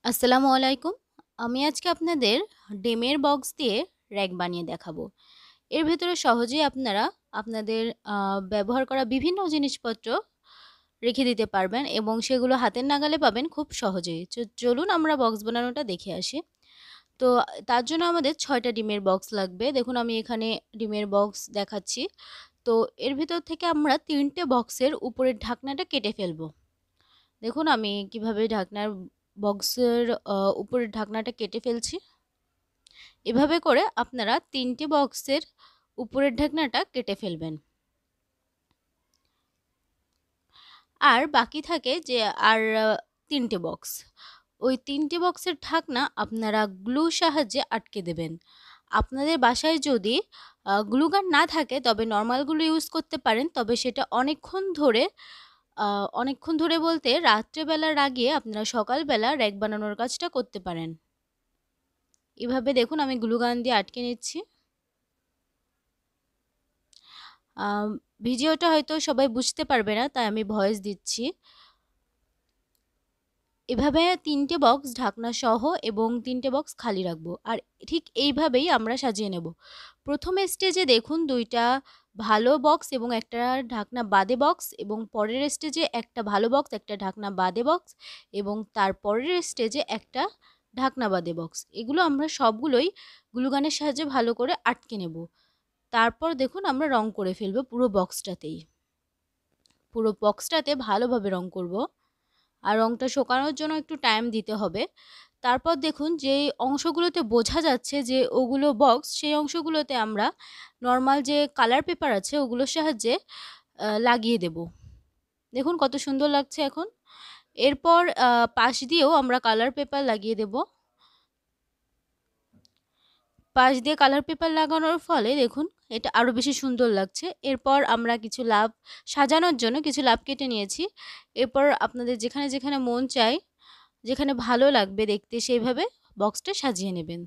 আসসালামু আলাইকুম। আমি আজকে আপনাদের ডিমের বক্স দিয়ে র‍্যাক বানিয়ে দেখাবো। এর ভেতরে সহজেই আপনারা আপনাদের ব্যবহার করা বিভিন্ন জিনিসপত্র রেখে দিতে পারবেন এবং সেগুলো হাতের নাগালে পাবেন খুব সহজেই। চলুন আমরা বক্স বানানোটা দেখে আসি। তো তার জন্য আমাদের ৬টা ডিমের বক্স লাগবে। দেখুন আমি এখানে ডিমের বক্স দেখাচ্ছি। তো এর ভেতর থেকে আমরা ৩টে বক্সের উপরের ঢাকনাটা কেটে ফেলবো। দেখুন আমি কিভাবে বক্সের উপরের ঢাকনাটা কেটে ফেলছি। এভাবে করে আপনারা ৩টে বক্সের উপরের ঢাকনাটা কেটে ফেলবেন। আর বাকি থাকে যে আর ৩টে বক্স। ওই ৩টে বক্সের ঢাকনা আপনারা গ্লু সাহায্যে আটকে দেবেন। আপনাদের বাসায় যদি গ্লু গান না থাকে তবে নরমাল গ্লু ইউজ করতে পারেন। তবে সেটা অনেকক্ষণ ধরে বলতে রাত্রেবেলা লাগিয়ে আপনারা সকালবেলা র‍্যাক বানানোর কাজটা করতে পারেন। এভাবে দেখুন আমি গ্লু গান দিয়ে আটকে নিচ্ছি। ভিডিওটা হয়তো সবাই বুঝতে পারবে না, তাই আমি ভয়েস দিচ্ছি। এভাবে ৩টে বক্স ঢাকনা সহ এবং ৩টে বক্স খালি রাখবো। আর ঠিক এইভাবেই আমরা সাজিয়ে নেব। প্রথম স্টেজে দেখুন ২টা ভালো বক্স এবং একটা ঢাকনা বাদে বক্স, এবং পরের স্টেজে একটা ভালো বক্স, একটা ঢাকনা বাদে বক্স, এবং তারপরের স্টেজে একটা ঢাকনা বাদে বক্স। এগুলো আমরা সবগুলোই গ্লুগানের সাহায্যে ভালো করে আটকে নেব। তারপর দেখুন আমরা রং করে ফেলবো পুরো বক্সটাতে ভালোভাবে রং করব। আর রংটা শুকানোর জন্য একটু টাইম দিতে হবে। তারপর দেখুন যে অংশগুলোতে বোঝা যাচ্ছে যে ওগুলো বক্স, সেই অংশগুলোতে আমরা নর্মাল যে কালার পেপার আছে ওগুলোর সাহায্যে লাগিয়ে দেব। দেখুন কত সুন্দর লাগছে এখন। এরপর পাশ দিয়েও আমরা কালার পেপার লাগিয়ে দেব। পাশ দিয়ে কালার পেপার লাগানোর ফলে দেখুন এটা আরও বেশি সুন্দর লাগছে। এরপর আমরা সাজানোর জন্য কিছু লাভ কেটে নিয়েছি। এরপর আপনাদের যেখানে যেখানে মন চায়, যেখানে ভালো লাগবে দেখতে, সেইভাবে বক্সটা সাজিয়ে নেবেন।